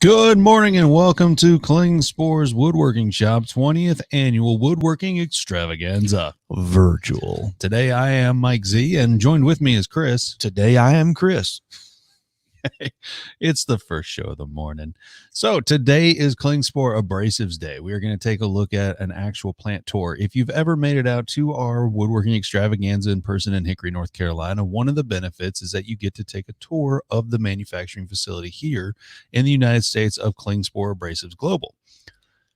Good morning and welcome to Klingspor's Woodworking Shop 20th Annual Woodworking Extravaganza Virtual. Today I am Mike Z and joined with me is Chris. Today I am Chris. It's the first show of the morning. So today is Klingspor Abrasives Day. We are going to take a look at an actual plant tour. If you've ever made it out to our Woodworking Extravaganza in person in Hickory, North Carolina, one of the benefits is that you get to take a tour of the manufacturing facility here in the United States of Klingspor Abrasives Global.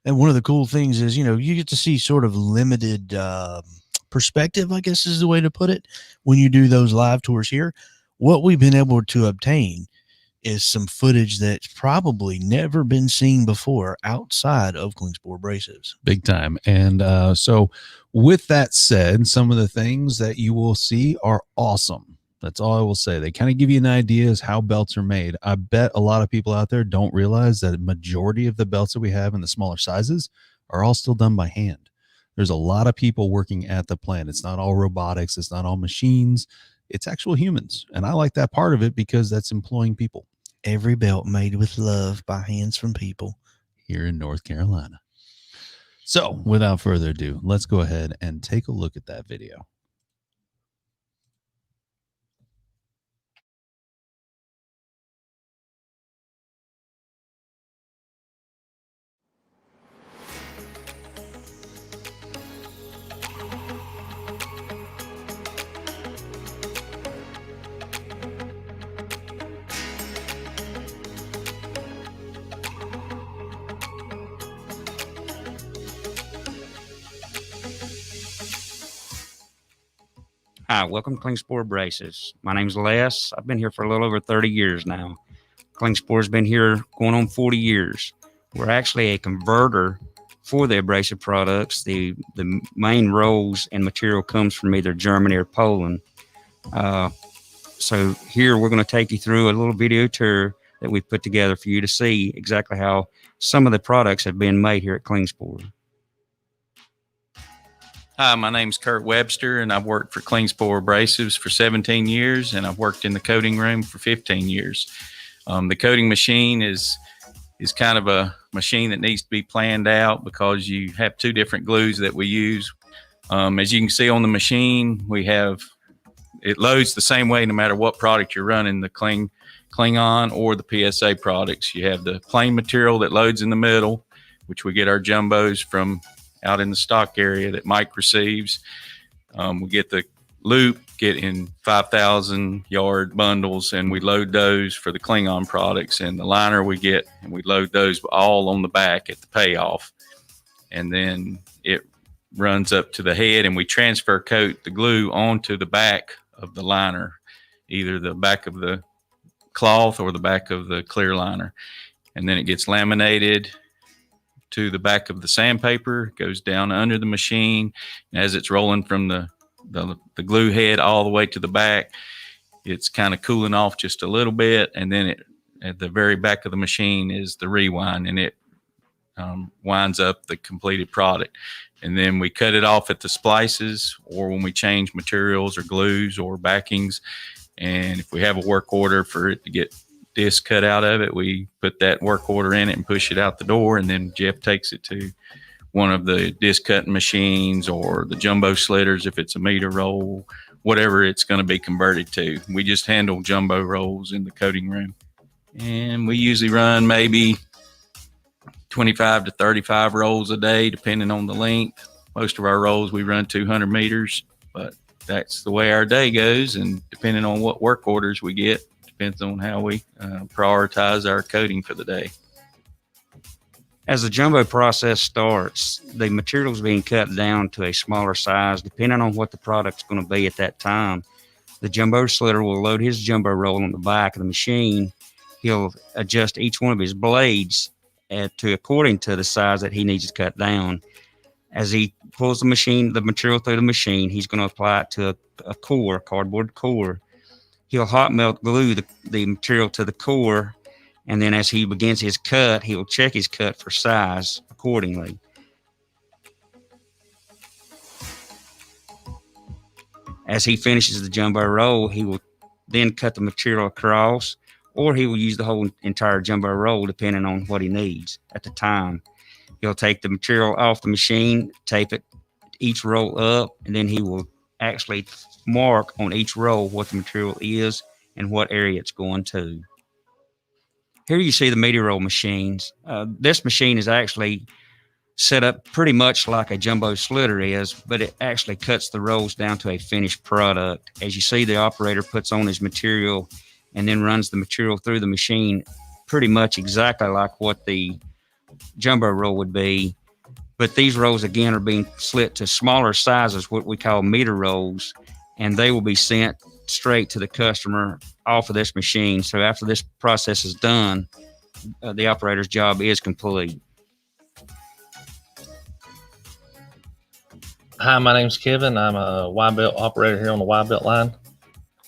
And one of the cool things is, you get to see sort of limited perspective, I guess is the way to put it, when you do those live tours here. What we've been able to obtain is some footage that's probably never been seen before outside of Klingspor Abrasives. Big time. And so with that said, some of the things that you will see are awesome. That's all I will say. They kind of give you an idea as how belts are made. I bet a lot of people out there don't realize that a majority of the belts that we have in the smaller sizes are all still done by hand. There's a lot of people working at the plant. It's not all robotics. It's not all machines. It's actual humans. And I like that part of it because that's employing people. Every belt made with love by hands from people here in North Carolina. So without further ado, let's go ahead and take a look at that video. Hi, welcome to Klingspor Abrasives. My name's Les. I've been here for a little over 30 years now. Klingspor's been here going on 40 years. We're actually a converter for the abrasive products. The main rolls and material comes from either Germany or Poland. So here we're going to take you through a little video tour that we put together for you to see exactly how some of the products have been made here at Klingspor. Hi, my name's Kurt Webster, and I've worked for Klingspor Abrasives for 17 years, and I've worked in the coating room for 15 years. The coating machine is kind of a machine that needs to be planned out because you have two different glues that we use. As you can see on the machine, it loads the same way no matter what product you're running, the Klingon or the PSA products. You have the plain material that loads in the middle, which we get our jumbos from out in the stock area that Mike receives. We get the loop, get in 5,000 yard bundles, and we load those for the Klingon products. And the liner we get, and we load those all on the back at the payoff. And then it runs up to the head, and we transfer coat the glue onto the back of the liner, either the back of the cloth or the back of the clear liner. And then it gets laminated to the back of the sandpaper, goes down under the machine. And as it's rolling from the glue head all the way to the back, it's kind of cooling off just a little bit. And then at the very back of the machine is the rewind, and it winds up the completed product. And then we cut it off at the splices, or when we change materials or glues or backings. And if we have a work order for it to get disc cut out of it, we put that work order in it and push it out the door, and then Jeff takes it to one of the disc cutting machines or the jumbo slitters if it's a meter roll, whatever it's going to be converted to. We just handle jumbo rolls in the coating room, and we usually run maybe 25 to 35 rolls a day depending on the length. Most of our rolls we run 200 meters, but that's the way our day goes, and depending on what work orders we get, depends on how we prioritize our coating for the day. As the jumbo process starts, the material is being cut down to a smaller size depending on what the product's going to be at that time. The jumbo slitter will load his jumbo roll on the back of the machine. He'll adjust each one of his blades according to the size that he needs to cut down. As he pulls the material through the machine, he's going to apply it to a core, cardboard core. He'll hot melt glue the material to the core, and then as he begins his cut, he'll check his cut for size accordingly. As he finishes the jumbo roll, he will then cut the material across or he will use the whole entire jumbo roll depending on what he needs at the time. He'll take the material off the machine, tape it each roll up, and then he will actually mark on each roll what the material is and what area it's going to. Here you see the media roll machines. This machine is actually set up pretty much like a jumbo slitter is, but it actually cuts the rolls down to a finished product. As you see, the operator puts on his material and then runs the material through the machine pretty much exactly like what the jumbo roll would be. But these rolls, again, are being slit to smaller sizes, what we call meter rolls, and they will be sent straight to the customer off of this machine. So after this process is done, the operator's job is complete. Hi, my name's Kevin. I'm a Y-belt operator here on the Y-belt line.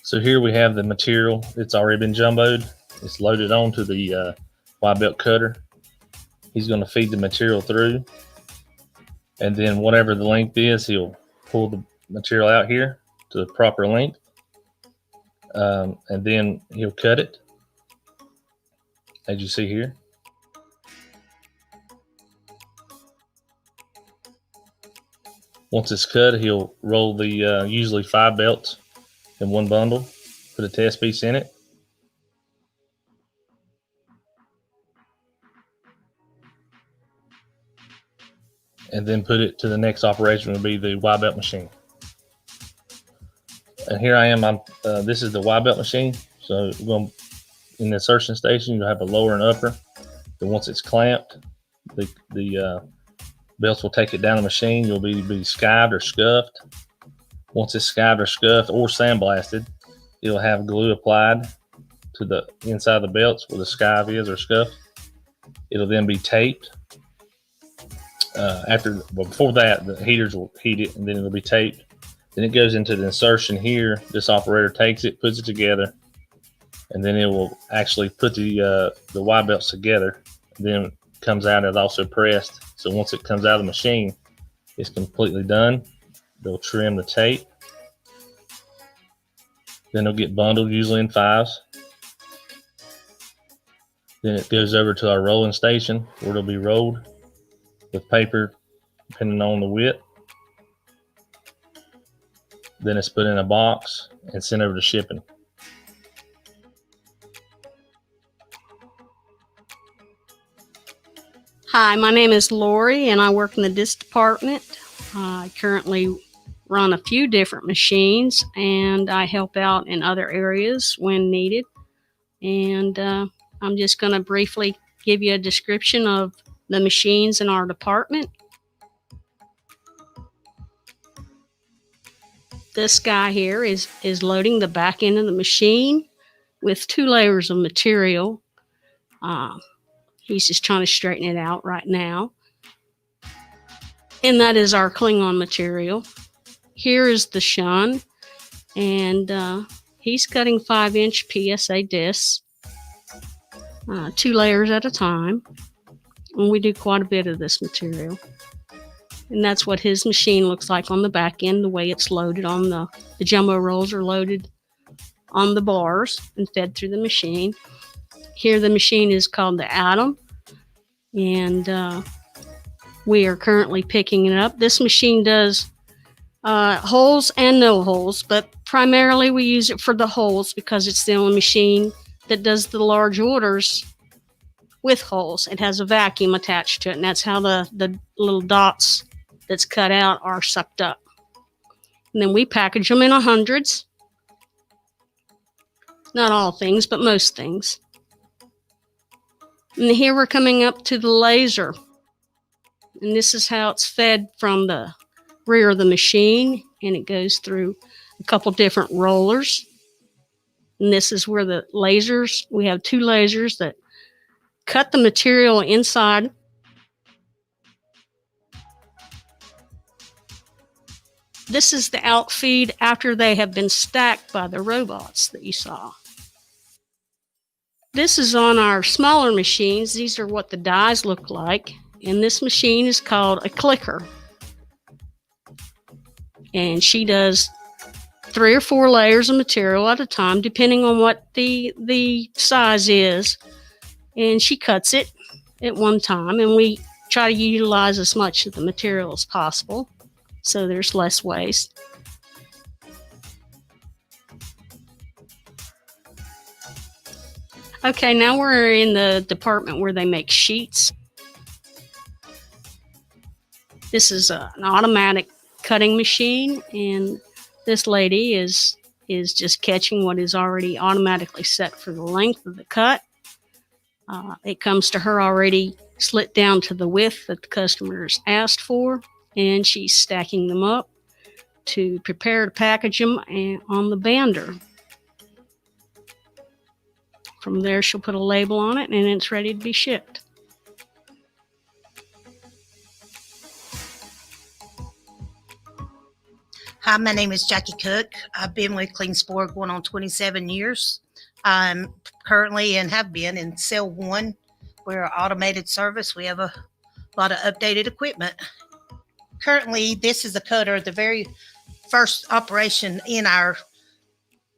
So here we have the material. It's already been jumboed. It's loaded onto the Y-belt cutter. He's going to feed the material through. And then whatever the length is, he'll pull the material out here to the proper length. And then he'll cut it, as you see here. Once it's cut, he'll roll the usually 5 belts in one bundle, put a test piece in it. And then put it to the next operation, will be the Y-belt machine. And here I am, this is the Y-belt machine. So we're going in the insertion station, you'll have a lower and upper. Then once it's clamped, the belts will take it down the machine. You'll be skived or scuffed. Once it's skived or scuffed or sandblasted, it'll have glue applied to the inside of the belts where the skive is or scuff. It'll then be taped. Before that, the heaters will heat it, and then it'll be taped. Then it goes into the insertion here. This operator takes it, puts it together, and then it will actually put the Y belts together. Then comes out and also pressed. So once it comes out of the machine, it's completely done. They'll trim the tape. Then they'll get bundled, usually in 5s. Then it goes over to our rolling station where it'll be rolled with paper, depending on the width. Then it's put in a box and sent over to shipping. Hi, my name is Lori, and I work in the disc department. I currently run a few different machines, and I help out in other areas when needed. And I'm just going to briefly give you a description of the machines in our department. This guy here is loading the back end of the machine with 2 layers of material. He's just trying to straighten it out right now. And that is our Klingon material. Here is the shun, and he's cutting 5-inch PSA discs, 2 layers at a time. And we do quite a bit of this material. And that's what his machine looks like on the back end, the way it's loaded on the jumbo rolls are loaded on the bars and fed through the machine. Here the machine is called the Atom, and we are currently picking it up. This machine does holes and no holes, but primarily we use it for the holes because it's the only machine that does the large orders with holes. It has a vacuum attached to it, and that's how the little dots that's cut out are sucked up. And then we package them in 100s. Not all things, but most things. And here we're coming up to the laser. And this is how it's fed from the rear of the machine, and it goes through a couple different rollers. And this is where the lasers, we have 2 lasers that cut the material inside. This is the outfeed after they have been stacked by the robots that you saw. This is on our smaller machines. These are what the dies look like. And this machine is called a clicker. And she does 3 or 4 layers of material at a time, depending on what the size is. And she cuts it at one time, and we try to utilize as much of the material as possible so there's less waste. Okay, now we're in the department where they make sheets. This is an automatic cutting machine, and this lady is just catching what is already automatically set for the length of the cut. It comes to her already slit down to the width that the customer's asked for, and she's stacking them up to prepare to package them on the bander. From there, she'll put a label on it, and it's ready to be shipped. Hi, my name is Jackie Cook. I've been with Klingspor going on 27 years. I'm currently and have been in Cell 1. We're an automated service. We have a lot of updated equipment. Currently, this is a cutter, the very first operation in our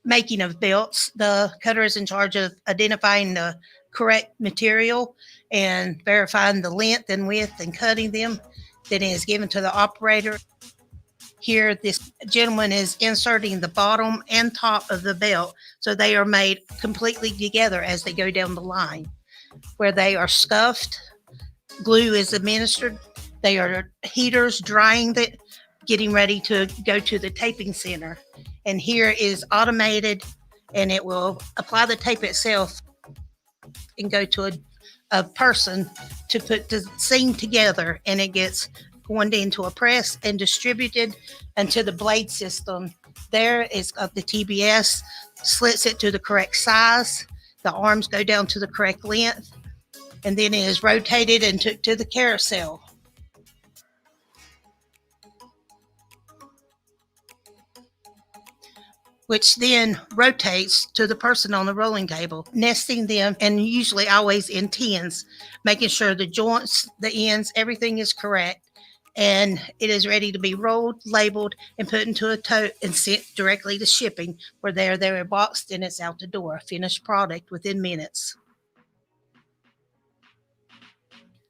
making of belts. The cutter is in charge of identifying the correct material and verifying the length and width and cutting them. Then it is given to the operator. Here, this gentleman is inserting the bottom and top of the belt, so they are made completely together as they go down the line. Where they are scuffed, glue is administered. They are heaters drying it, getting ready to go to the taping center. And here is automated, and it will apply the tape itself and go to a person to put the seam together, and it gets going into a press and distributed into the blade system. There is the TBS, slits it to the correct size. The arms go down to the correct length, and then it is rotated and took to the carousel. Which then rotates to the person on the rolling table, nesting them, and usually always in tens, making sure the joints, the ends, everything is correct. And it is ready to be rolled, labeled, and put into a tote and sent directly to shipping, where they're boxed and it's out the door, finished product within minutes.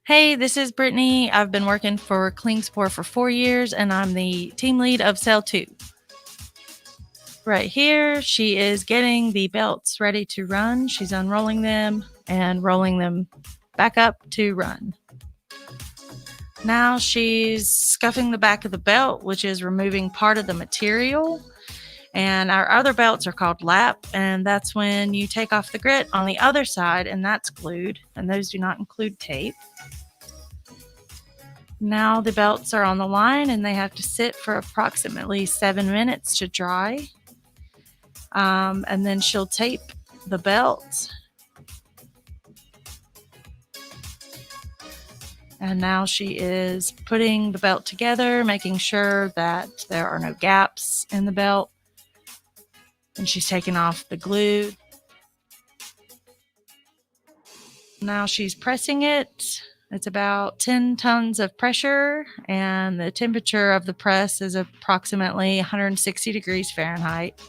Hey, this is Brittany. I've been working for Klingspor for 4 years, and I'm the team lead of Cell 2. Right here, she is getting the belts ready to run. She's unrolling them and rolling them back up to run. Now she's scuffing the back of the belt, which is removing part of the material. And our other belts are called lap, and that's when you take off the grit on the other side, and that's glued, and those do not include tape. Now the belts are on the line, and they have to sit for approximately 7 minutes to dry. And then she'll tape the belt. And now she is putting the belt together, making sure that there are no gaps in the belt. And she's taking off the glue. Now she's pressing it. It's about 10 tons of pressure, and the temperature of the press is approximately 160 degrees Fahrenheit.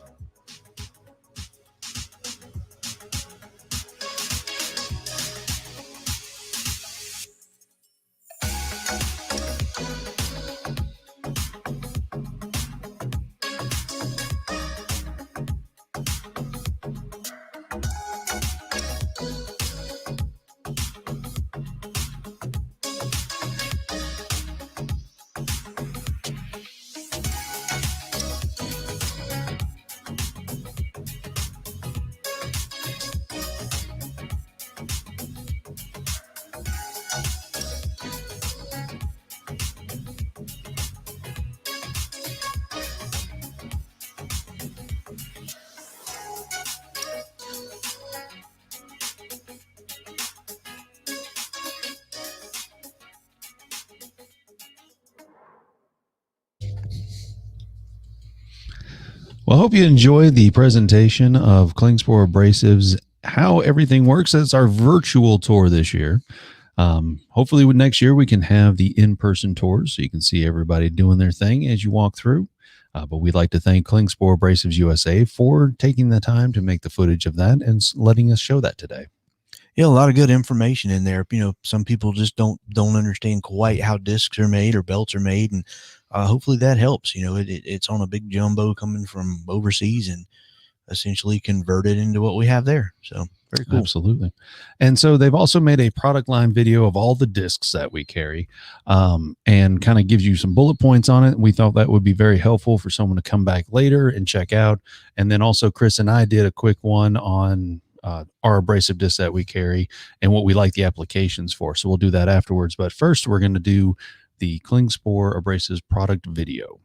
Well, I hope you enjoyed the presentation of Klingspor Abrasives, how everything works. It's our virtual tour this year. Hopefully next year we can have the in-person tours so you can see everybody doing their thing as you walk through. But we'd like to thank Klingspor Abrasives USA for taking the time to make the footage of that and letting us show that today. Yeah, a lot of good information in there. Some people just don't understand quite how discs are made or belts are made, and hopefully that helps. It's on a big jumbo coming from overseas and essentially converted into what we have there. So very cool. Absolutely. And so they've also made a product line video of all the discs that we carry, and kind of gives you some bullet points on it. We thought that would be very helpful for someone to come back later and check out. And then also Chris and I did a quick one on our abrasive discs that we carry and what we like the applications for. So we'll do that afterwards. But first, we're going to do the Klingspor Abrasives product video.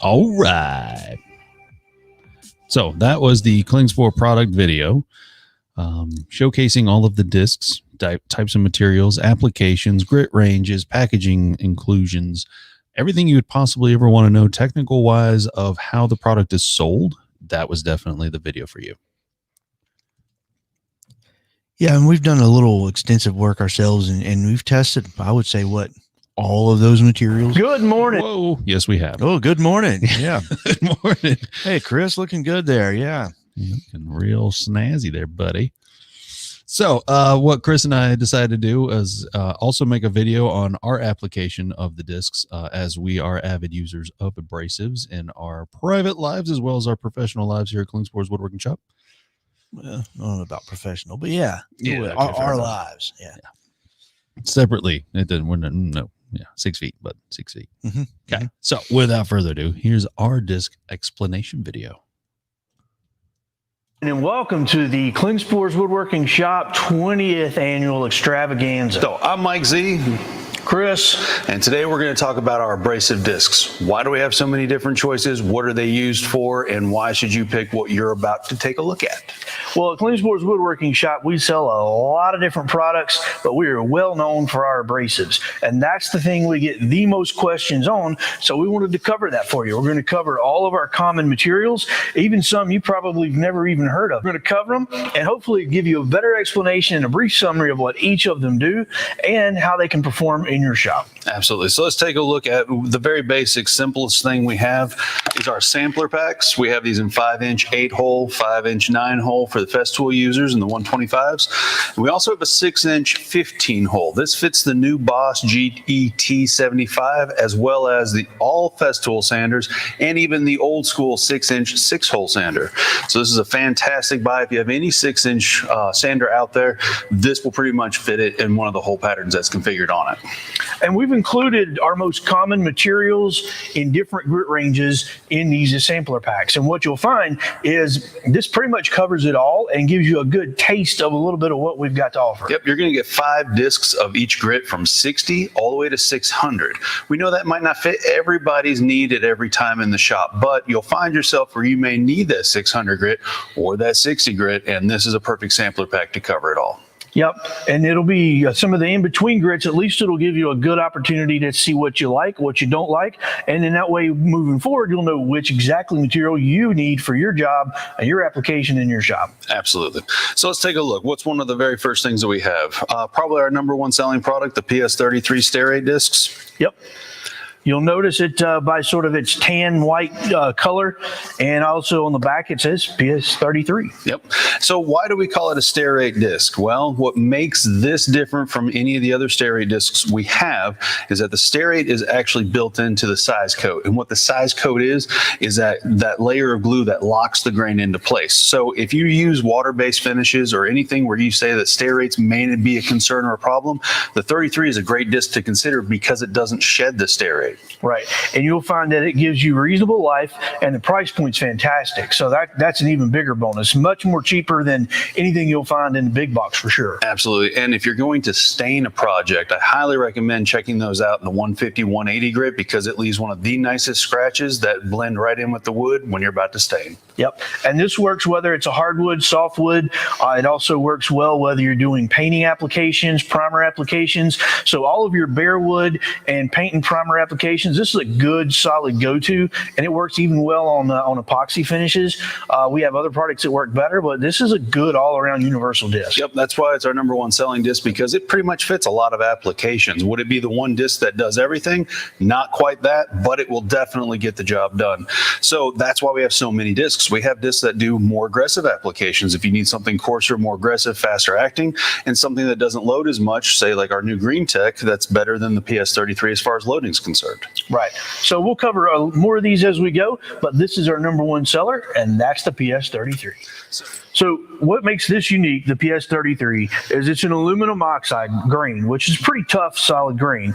All right. So that was the Klingspor product video, showcasing all of the discs, types of materials, applications, grit ranges, packaging inclusions, everything you would possibly ever want to know technical wise of how the product is sold. That was definitely the video for you. Yeah, and we've done a little extensive work ourselves, and we've tested, I would say, all of those materials. Good morning. Whoa. Yes, we have. Oh, good morning. Yeah. Good morning. Hey, Chris, looking good there. Yeah. Looking real snazzy there, buddy. So what Chris and I decided to do is also make a video on our application of the discs, as we are avid users of abrasives in our private lives as well as our professional lives here at Klingspor's Woodworking Shop. Well, I don't know about professional, but yeah, Yeah, our lives. Yeah. Separately, it didn't. We're not, no, yeah, 6 feet, but 6 feet. Mhm. Okay. So without further ado, here's our disc explanation video. And welcome to the Klingspor's Woodworking Shop 20th Annual Extravaganza. So I'm Mike Z, Chris, and today we're going to talk about our abrasive discs. Why do we have so many different choices? What are they used for? And why should you pick what you're about to take a look at? well, at Klingspor's Woodworking Shop, we sell a lot of different products, but we are well known for our abrasives. And that's the thing we get the most questions on. So we wanted to cover that for you. We're going to cover all of our common materials, even some you probably have never even heard of. We're going to cover them and hopefully give you a better explanation and a brief summary of what each of them do and how they can perform in your shop. Absolutely. So let's take a look at the very basic, simplest thing we have is our sampler packs. We have these in 5-inch 8-hole, 5-inch 9-hole for the Festool users and the 125s. And we also have a 6-inch 15-hole. This fits the new Boss GET 75 as well as the all Festool sanders and even the old school 6-inch 6-hole sander. So this is a fantastic buy. If you have any 6-inch sander out there, this will pretty much fit it in one of the hole patterns that's configured on it. And we've included our most common materials in different grit ranges in these sampler packs. And what you'll find is this pretty much covers it all and gives you a good taste of a little bit of what we've got to offer. Yep, you're going to get 5 discs of each grit from 60 all the way to 600. We know that might not fit everybody's need at every time in the shop, but you'll find yourself where you may need that 600 grit or that 60 grit, and this is a perfect sampler pack to cover it all. Yep, and it'll be some of the in-between grits. At least it'll give you a good opportunity to see what you like, what you don't like, and then that way, moving forward, you'll know which exactly material you need for your job and your application in your shop. Absolutely. So let's take a look. What's one of the very first things that we have? Probably our #1 selling product, the PS33 stairway discs. Yep. You'll notice it by sort of its tan white color, and also on the back it says PS33. Yep. So why do we call it a stairway disc? Well, what makes this different from any of the other stairway discs we have is that the stairway is actually built into the size coat. And what the size coat is that layer of glue that locks the grain into place. So if you use water-based finishes or anything where you say that stair rates may be a concern or a problem, the 33 is a great disc to consider because it doesn't shed the stair rate. Right. And you'll find that it gives you reasonable life, and the price point's fantastic. So that's an even bigger bonus. Much more cheaper than anything you'll find in the big box for sure. Absolutely. And if you're going to stain a project, I highly recommend checking those out in the 150, 180 grit because it leaves one of the nicest scratches that blend right in with the wood when you're about to stain. Yep. And this works whether it's a hardwood, softwood. It also works well whether you're doing painting applications, primer applications. So all of your bare wood and paint and primer applications, this is a good solid go-to, and it works even well on epoxy finishes. We have other products that work better, but this is a good all-around universal disc. Yep, that's why it's our #1 selling disc because it pretty much fits a lot of applications. Would it be the one disc that does everything? Not quite that, but it will definitely get the job done. So that's why we have so many discs. We have discs that do more aggressive applications. If you need something coarser, more aggressive, faster acting, and something that doesn't load as much, say like our new Green Tech, that's better than the PS33 as far as loading is concerned. Right. So we'll cover more of these as we go, but this is our #1 seller, and that's the PS33. So what makes this unique, the PS33, is it's an aluminum oxide grain, which is pretty tough, solid grain.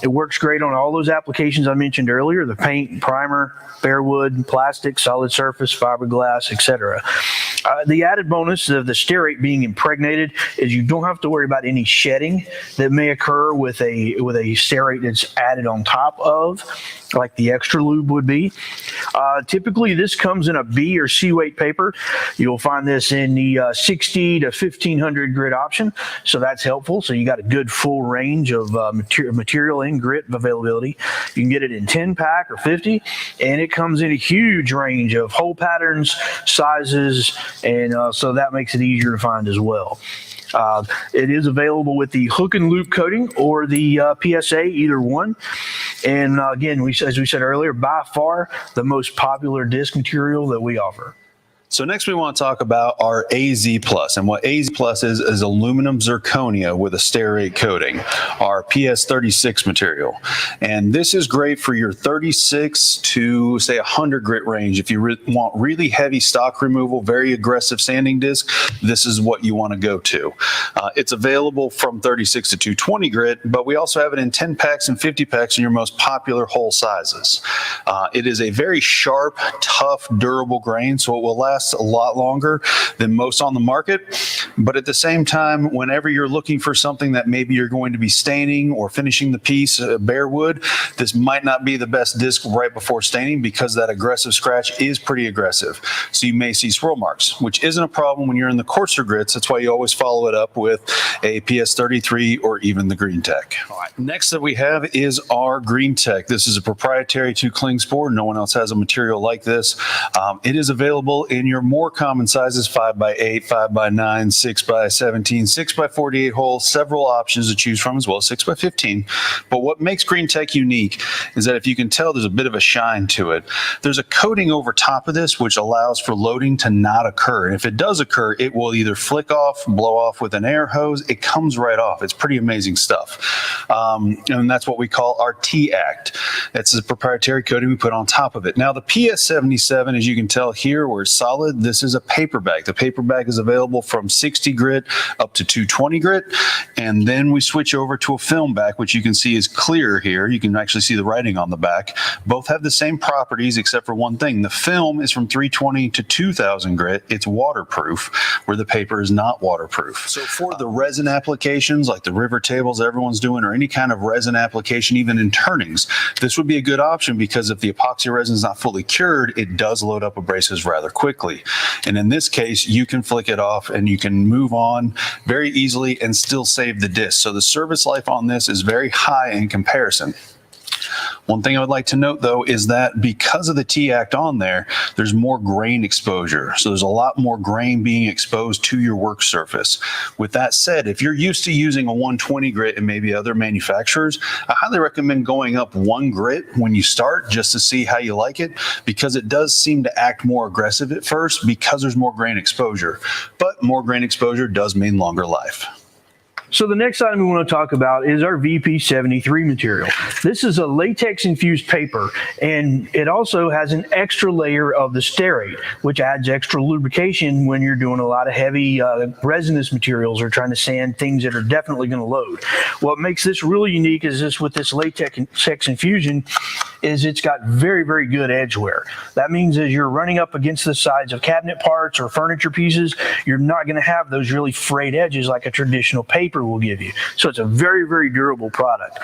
It works great on all those applications I mentioned earlier, the paint, primer, bare wood, plastic, solid surface, fiberglass, etc. The added bonus of the stearate being impregnated is you don't have to worry about any shedding that may occur with a stearate that's added on top of, like the extra lube would be. Typically, this comes in a B or C weight paper. You'll find this in the 60 to 1500 grit option, so that's helpful. So you got a good full range of material and grit availability. You can get it in 10 pack or 50, and it comes in a huge range of hole patterns, sizes, and so that makes it easier to find as well. It is available with the hook and loop coating or the PSA, either one. And again, as we said earlier, by far the most popular disc material that we offer. So next we want to talk about our AZ Plus, and what AZ Plus is aluminum zirconia with a stearate coating, our PS36 material. And this is great for your 36 to say 100 grit range. If you want really heavy stock removal, very aggressive sanding disc, this is what you want to go to. It's available from 36 to 220 grit, but we also have it in 10 packs and 50 packs in your most popular hole sizes. It is a very sharp, tough, durable grain, so it will last a lot longer than most on the market. But at the same time, whenever you're looking for something that maybe you're going to be staining or finishing the piece bare wood, this might not be the best disc right before staining because that aggressive scratch is pretty aggressive. So you may see swirl marks, which isn't a problem when you're in the coarser grits. That's why you always follow it up with a PS33 or even the Green Tech. All right, next that we have is our Green Tech. This is a proprietary to Klingspor. No one else has a material like this. It is available in your more common sizes, 5x8, 5x9, 6x17, 6x48 holes, several options to choose from as well, 6x15. But what makes Green Tech unique is that if you can tell, there's a bit of a shine to it. There's a coating over top of this which allows for loading to not occur. And if it does occur, it will either flick off, blow off with an air hose. It comes right off. It's pretty amazing stuff. And that's what we call our T-Act. It's a proprietary coating we put on top of it. Now the PS77, as you can tell here, where it's solid, this is a paper bag. The paper bag is available from 60 grit up to 220 grit. And then we switch over to a film back, which you can see is clear here. You can actually see the writing on the back. Both have the same properties except for one thing. The film is from 320 to 2000 grit. It's waterproof, where the paper is not waterproof. So for the resin applications, like the river tables everyone's doing, or any kind of resin application, even in turnings, this would be a good option because if the epoxy resin is not fully cured, it does load up abrasives rather quickly. And in this case, you can flick it off and you can move on very easily and still save the disc. So the service life on this is very high in comparison. One thing I would like to note, though, is that because of the T-Act on there, there's more grain exposure. So there's a lot more grain being exposed to your work surface. With that said, if you're used to using a 120 grit and maybe other manufacturers, I highly recommend going up one grit when you start just to see how you like it, because it does seem to act more aggressive at first because there's more grain exposure. But more grain exposure does mean longer life. So the next item we want to talk about is our VP73 material. This is a latex infused paper, and it also has an extra layer of the stearate, which adds extra lubrication when you're doing a lot of heavy resinous materials or trying to sand things that are definitely going to load. What makes this really unique is this with this latex infusion is it's got very, very good edge wear. That means as you're running up against the sides of cabinet parts or furniture pieces, you're not going to have those really frayed edges like a traditional paper will give you. So it's a very, very durable product.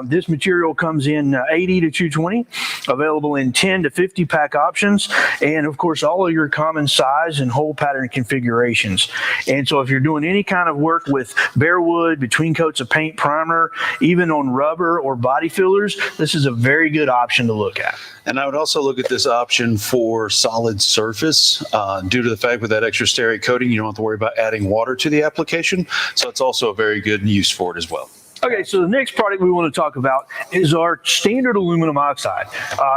This material comes in 80 to 220, available in 10 to 50 pack options, and of course all of your common size and hole pattern configurations. And so if you're doing any kind of work with bare wood, between coats of paint primer, even on rubber or body fillers, this is a very good option to look at. And I would also look at this option for solid surface. Due to the fact with that extra stearate coating, you don't have to worry about adding water to the application. So it's also a very good use for it as well. Okay, so the next product we want to talk about is our standard aluminum oxide.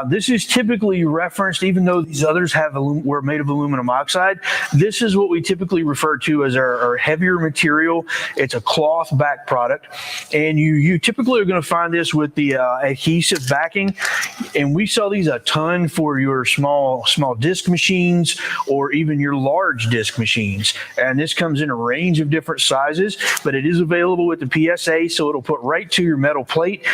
This is typically referenced, even though these others were made of aluminum oxide, this is what we typically refer to as our heavier material. It's a cloth back product, and you typically are going to find this with the adhesive backing, and we sell these a ton for your small disc machines or even your large disc machines. And this comes in a range of different sizes, but it is available with the PSA, so so it'll put right to your metal plate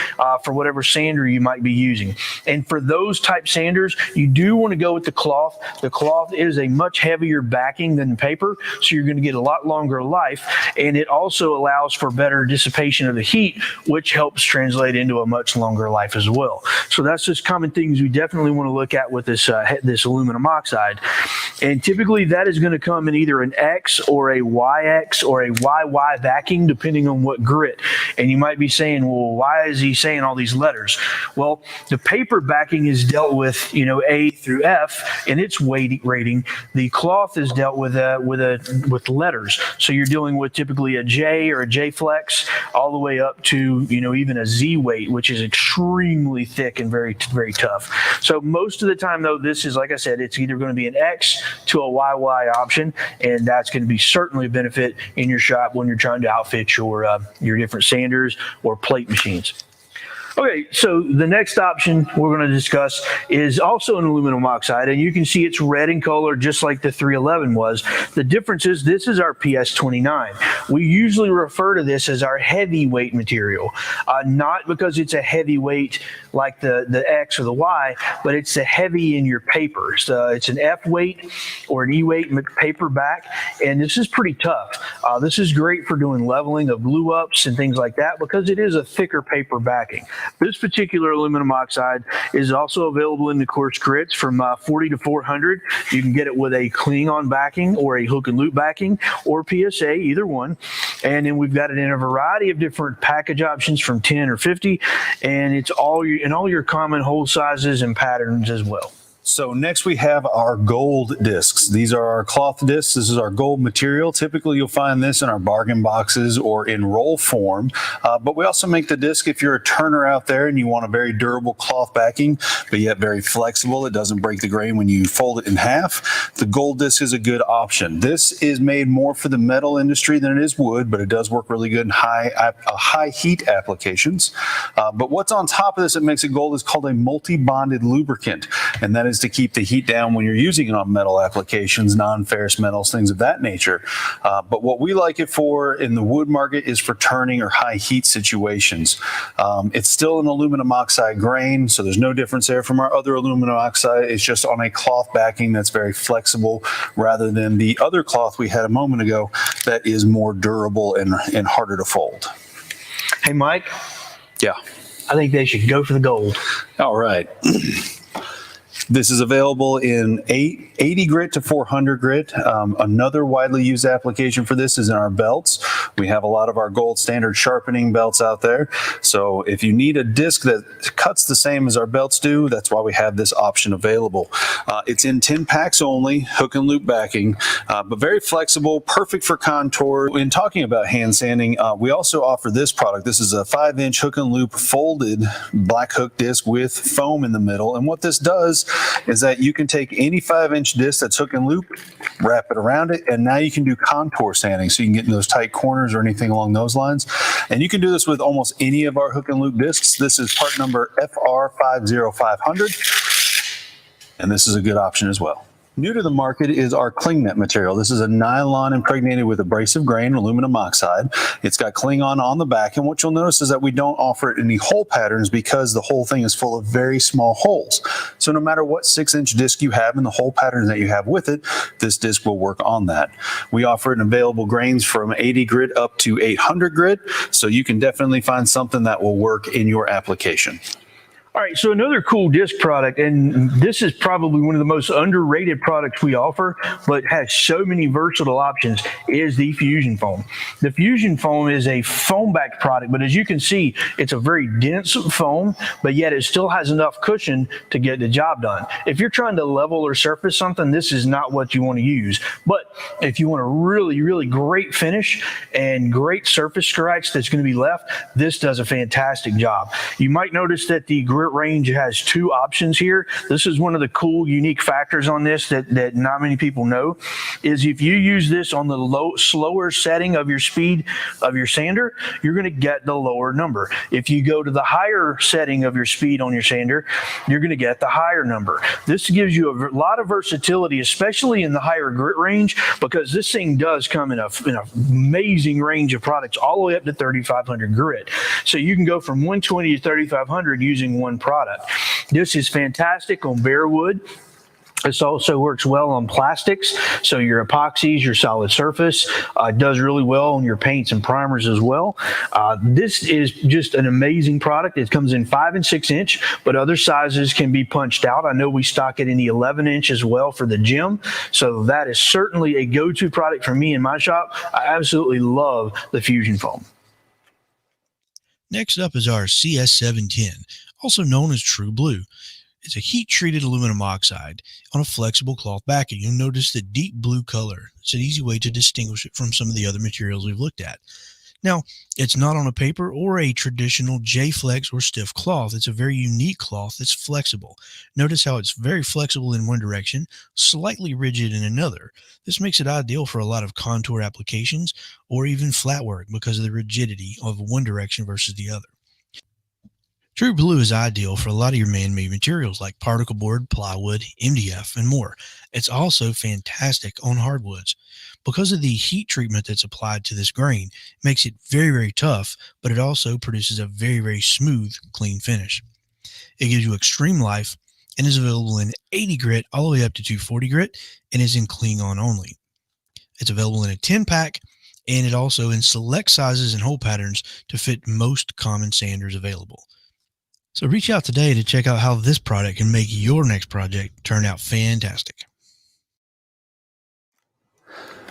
for whatever sander you might be using. And for those type sanders, you do want to go with the cloth. The cloth is a much heavier backing than paper, so you're going to get a lot longer life, and it also allows for better dissipation of the heat, which helps translate into a much longer life as well. So that's just common things we definitely want to look at with this this aluminum oxide. And typically that is going to come in either an X or a YX or a YY backing, depending on what grit. And you might be saying, well, why is he saying all these letters? Well, the paper backing is dealt with, you know, A through F in its weight rating. The cloth is dealt with letters. So you're dealing with typically a J or a J flex all the way up to, you know, even a Z weight, which is extremely thick and very, very tough. So most of the time though, this is, like I said, it's either going to be an X to a YY option, and that's going to be certainly a benefit in your shop when you're trying to outfit your different sanders or plate machines. Okay, so the next option we're going to discuss is also an aluminum oxide, and you can see it's red in color just like the 311 was. The difference is this is our PS29. We usually refer to this as our heavyweight material, not because it's a heavyweight like the X or the Y, but it's a heavy in your paper. So it's an F weight or an E weight paper back, and this is pretty tough. This is great for doing leveling of glue ups and things like that because it is a thicker paper backing. This particular aluminum oxide is also available in the coarse grits from 40 to 400. You can get it with a cling-on backing or a hook and loop backing or PSA, either one. And then we've got it in a variety of different package options from 10 or 50, and it's all your common hole sizes and patterns as well. So next we have our gold discs. These are our cloth discs. This is our gold material. Typically you'll find this in our bargain boxes or in roll form, but we also make the disc if you're a turner out there and you want a very durable cloth backing, but yet very flexible. It doesn't break the grain when you fold it in half. The gold disc is a good option. This is made more for the metal industry than it is wood, but it does work really good in high heat applications. But what's on top of this that makes it gold is called a multi-bonded lubricant, and that is to keep the heat down when you're using it on metal applications, non-ferrous metals, things of that nature. But what we like it for in the wood market is for turning or high heat situations. It's still an aluminum oxide grain, so there's no difference there from our other aluminum oxide. It's just on a cloth backing that's very flexible rather than the other cloth we had a moment ago that is more durable and harder to fold. Hey, Mike. Yeah. I think they should go for the gold. All right. This is available in 80 grit to 400 grit. Another widely used application for this is in our belts. We have a lot of our gold standard sharpening belts out there. So if you need a disc that cuts the same as our belts do, that's why we have this option available. It's in 10 packs only, hook and loop backing, but very flexible, perfect for contour. In talking about hand sanding, we also offer this product. This is a 5-inch hook and loop folded black hook disc with foam in the middle. And what this does is that you can take any 5-inch disc that's hook and loop, wrap it around it, and now you can do contour sanding. So you can get in those tight corners or anything along those lines. And you can do this with almost any of our hook and loop discs. This is part number FR50500, and this is a good option as well. New to the market is our Klingnet material. This is a nylon impregnated with abrasive grain, aluminum oxide. It's got Kling-On on the back, and what you'll notice is that we don't offer it any hole patterns because the whole thing is full of very small holes. So no matter what 6-inch disc you have and the hole patterns that you have with it, this disc will work on that. We offer it in available grains from 80 grit up to 800 grit, so you can definitely find something that will work in your application. All right, so another cool disc product, and this is probably one of the most underrated products we offer, but has so many versatile options, is the Fusion Foam. The Fusion Foam is a foam-backed product, but as you can see, it's a very dense foam, but yet it still has enough cushion to get the job done. If you're trying to level or surface something, this is not what you want to use. But if you want a really, really great finish and great surface scratch that's going to be left, this does a fantastic job. You might notice that the grill grit range has two options here. This is one of the cool, unique factors on this that not many people know, is if you use this on the slower setting of your speed of your sander, you're going to get the lower number. If you go to the higher setting of your speed on your sander, you're going to get the higher number. This gives you a lot of versatility, especially in the higher grit range, because this thing does come in an amazing range of products all the way up to 3,500 grit. So you can go from 120 to 3,500 using one product. This is fantastic on bare wood. This also works well on plastics, so your epoxies, your solid surface. It does really well on your paints and primers as well. This is just an amazing product. It comes in 5 and 6 inch, but other sizes can be punched out. I know we stock it in the 11 inch as well for the gym, so that is certainly a go-to product for me in my shop. I absolutely love the Fusion Foam. Next up is our CS710, also known as True Blue. It's a heat-treated aluminum oxide on a flexible cloth backing. You'll notice the deep blue color. It's an easy way to distinguish it from some of the other materials we've looked at. Now, it's not on a paper or a traditional J-Flex or stiff cloth. It's a very unique cloth that's flexible. Notice how it's very flexible in one direction, slightly rigid in another. This makes it ideal for a lot of contour applications or even flat work because of the rigidity of one direction versus the other. True Blue is ideal for a lot of your man-made materials like particle board, plywood, MDF, and more. It's also fantastic on hardwoods. Because of the heat treatment that's applied to this grain, it makes it very, very tough, but it also produces a very, very smooth, clean finish. It gives you extreme life and is available in 80 grit all the way up to 240 grit and is in Klingon only. It's available in a 10-pack and it also in select sizes and hole patterns to fit most common sanders available. So reach out today to check out how this product can make your next project turn out fantastic.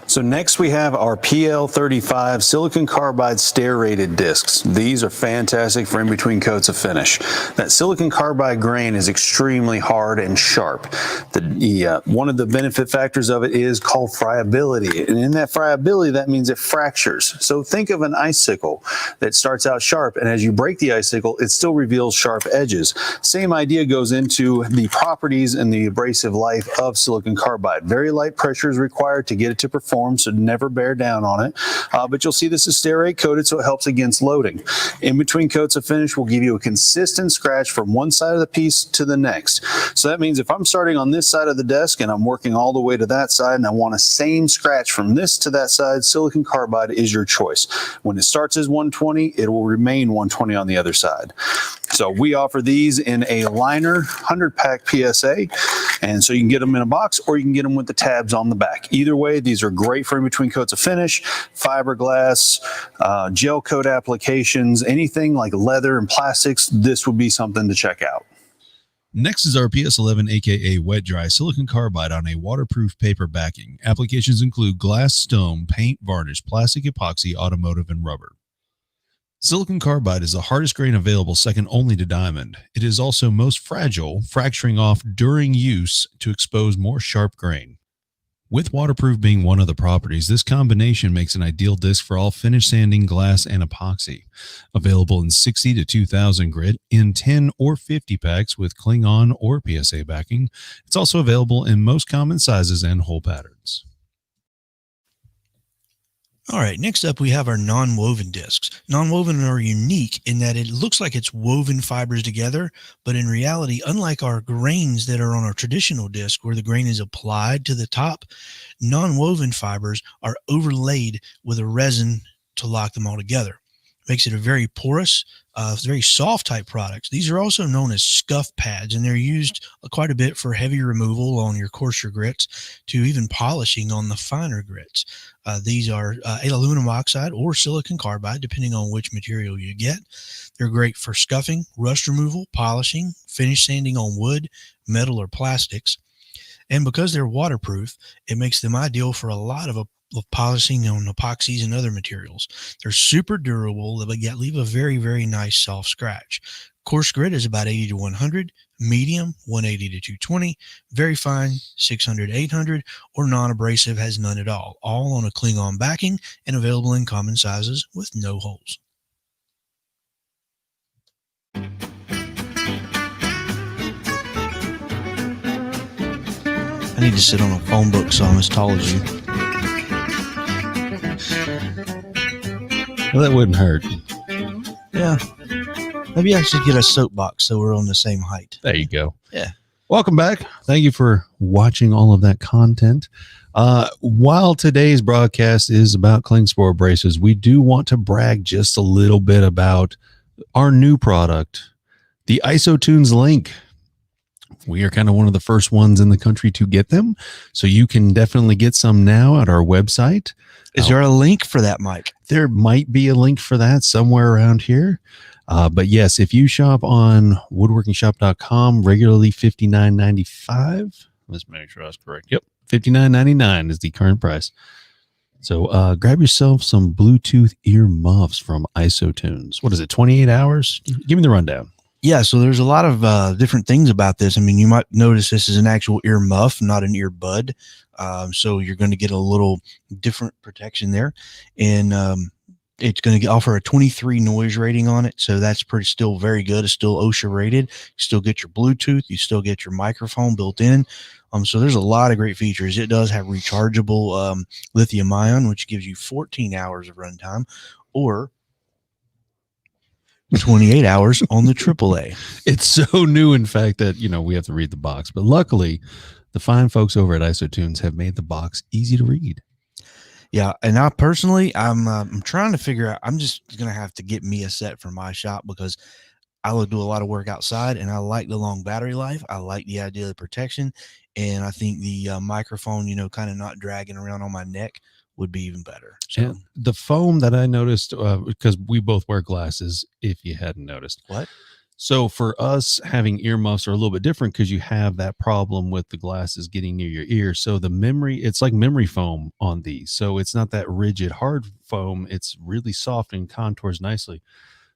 So next we have our PL35 silicon carbide stair rated discs. These are fantastic for in between coats of finish. That silicon carbide grain is extremely hard and sharp. One of the benefit factors of it is called friability. And in that friability, that means it fractures. So think of an icicle that starts out sharp, and as you break the icicle, it still reveals sharp edges. Same idea goes into the properties and the abrasive life of silicon carbide. Very light pressure is required to get it to perform, so never bear down on it. But you'll see this is stair rate coated, so it helps against loading. In between coats of finish will give you a consistent scratch from one side of the piece to the next. So that means if I'm starting on this side of the desk and I'm working all the way to that side and I want a same scratch from this to that side, silicon carbide is your choice. When it starts as 120, it will remain 120 on the other side. So we offer these in a liner 100-pack PSA, and so you can get them in a box or you can get them with the tabs on the back. Either way, these are great for in between coats of finish, fiberglass, gel coat applications, anything like leather and plastics. This would be something to check out. Next is our PS11 aka wet dry silicon carbide on a waterproof paper backing. Applications include glass, stone, paint, varnish, plastic, epoxy, automotive, and rubber. Silicon carbide is the hardest grain available, second only to diamond. It is also most fragile, fracturing off during use to expose more sharp grain. With waterproof being one of the properties, this combination makes an ideal disc for all finish sanding, glass, and epoxy. Available in 60 to 2000 grit, in 10 or 50 packs with Klingon or PSA backing. It's also available in most common sizes and hole patterns. All right, next up we have our non-woven discs. Non-woven are unique in that it looks like it's woven fibers together, but in reality, unlike our grains that are on our traditional disc where the grain is applied to the top, non-woven fibers are overlaid with a resin to lock them all together. Makes it a very porous, very soft type products. These are also known as scuff pads, and they're used quite a bit for heavy removal on your coarser grits to even polishing on the finer grits. These are aluminum oxide or silicon carbide, depending on which material you get. They're great for scuffing, rust removal, polishing, finish sanding on wood, metal, or plastics. And because they're waterproof, it makes them ideal for a lot of polishing on epoxies and other materials. They're super durable, but yet leave a very, very nice soft scratch. Coarse grit is about 80 to 100, medium 180 to 220, very fine 600 800, or non-abrasive has none at all on a Klingon backing and available in common sizes with no holes. need to sit on a phone book so I'm as tall as you. Well, that wouldn't hurt. Yeah. Maybe I should get a soapbox so we're on the same height. There you go. Yeah. Welcome back. Thank you for watching all of that content. While today's broadcast is about Klingspor Abrasives, we do want to brag just a little bit about our new product, the IsoTunes Link. We are kind of one of the first ones in the country to get them, so you can definitely get some now at our website. Is there a link for that, Mike? There might be a link for that somewhere around here. But yes, if you shop on woodworkingshop.com, regularly $59.95. Let's make sure that's correct. Yep, $59.99 is the current price. So grab yourself some Bluetooth ear muffs from IsoTunes. What is it, 28 hours? Give me the rundown. Yeah, so there's a lot of different things about this. I mean, you might notice this is an actual ear muff, not an earbud. So you're going to get a little different protection there. And it's going to offer a 23 noise rating on it. So that's still very good. It's still OSHA rated. You still get your Bluetooth. You still get your microphone built in. So there's a lot of great features. It does have rechargeable lithium ion, which gives you 14 hours of runtime, or 28 hours on the AAA. It's so new, in fact, that we have to read the box. But luckily, the fine folks over at IsoTunes have made the box easy to read. Yeah, and I personally, I'm trying to figure out. I'm just gonna have to get me a set for my shop because I will do a lot of work outside, and I like the long battery life. I like the idea of the protection, and I think the microphone, kind of not dragging around on my neck, would be even better. So and the foam that I noticed, because we both wear glasses, if you hadn't noticed. What? So for us, having earmuffs are a little bit different because you have that problem with the glasses getting near your ear. So the memory, it's like memory foam on these. So it's not that rigid, hard foam. It's really soft and contours nicely.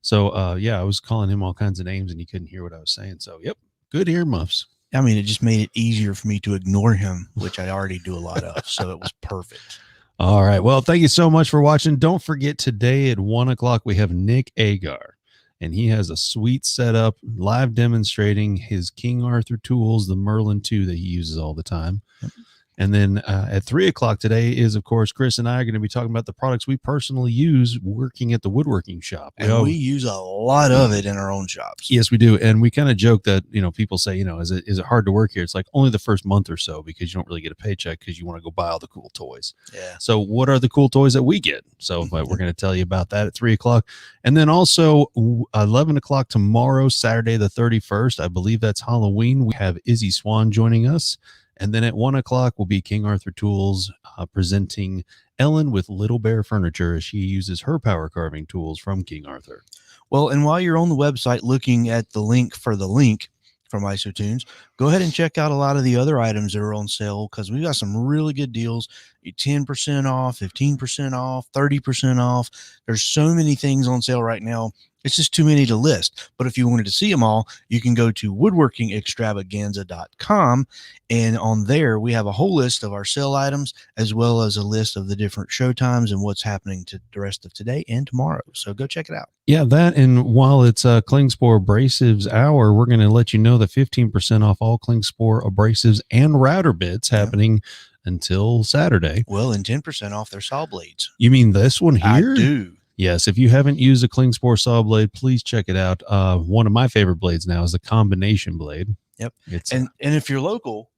So yeah, I was calling him all kinds of names and he couldn't hear what I was saying. So yep, good earmuffs. I mean, it just made it easier for me to ignore him, which I already do a lot of. So it was perfect. All right. Well, thank you so much for watching. Don't forget, today at 1 o'clock, we have Nick Agar, and he has a sweet setup live demonstrating his King Arthur tools, the Merlin 2 that he uses all the time. Yep. And then at 3 o'clock today is, of course, Chris and I are going to be talking about the products we personally use working at the woodworking shop. And we use a lot of it in our own shops. Yes, we do. And we kind of joke that, people say, is it hard to work here? It's like only the first month or so because you don't really get a paycheck because you want to go buy all the cool toys. Yeah. So what are the cool toys that we get? So we're going to tell you about that at 3 o'clock. And then also 11 o'clock tomorrow, Saturday the 31st. I believe that's Halloween. We have Izzy Swan joining us. And then at 1 o'clock will be King Arthur Tools presenting Ellen with Little Bear Furniture as she uses her power carving tools from King Arthur. Well, and while you're on the website looking at the link for the link from IsoTunes, go ahead and check out a lot of the other items that are on sale because we've got some really good deals. 10% off, 15% off, 30% off. There's so many things on sale right now. It's just too many to list. But if you wanted to see them all, you can go to woodworkingextravaganza.com. And on there, we have a whole list of our sale items, as well as a list of the different show times and what's happening to the rest of today and tomorrow. So go check it out. Yeah, that. And while it's Klingspor Abrasives Hour, we're going to let you know that 15% off all Klingspor Abrasives and router bits happening until Saturday. Well, and 10% off their saw blades. You mean this one here? I do. Yes, if you haven't used a Klingspor saw blade, please check it out. One of my favorite blades now is the combination blade. Yep. And if you're local,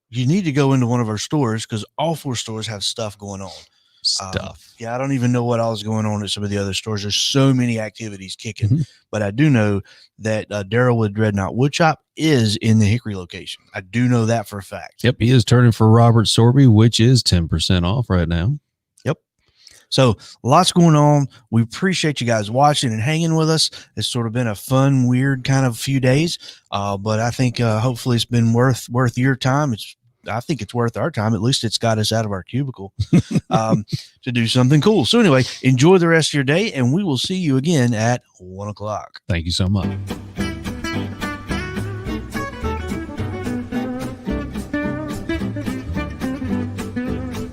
you need to go into one of our stores because all 4 stores have stuff going on. Yeah, I don't even know what else is going on at some of the other stores. There's so many activities kicking. But I do know that Darylwood Dreadnought Woodshop is in the Hickory location. I do know that for a fact. Yep, he is turning for Robert Sorby, which is 10% off right now. So lots going on. We appreciate you guys watching and hanging with us. It's sort of been a fun, weird kind of few days, but I think hopefully it's been worth your time. I think it's worth our time. At least it's got us out of our cubicle to do something cool. So anyway, enjoy the rest of your day, and we will see you again at 1 o'clock. Thank you so much.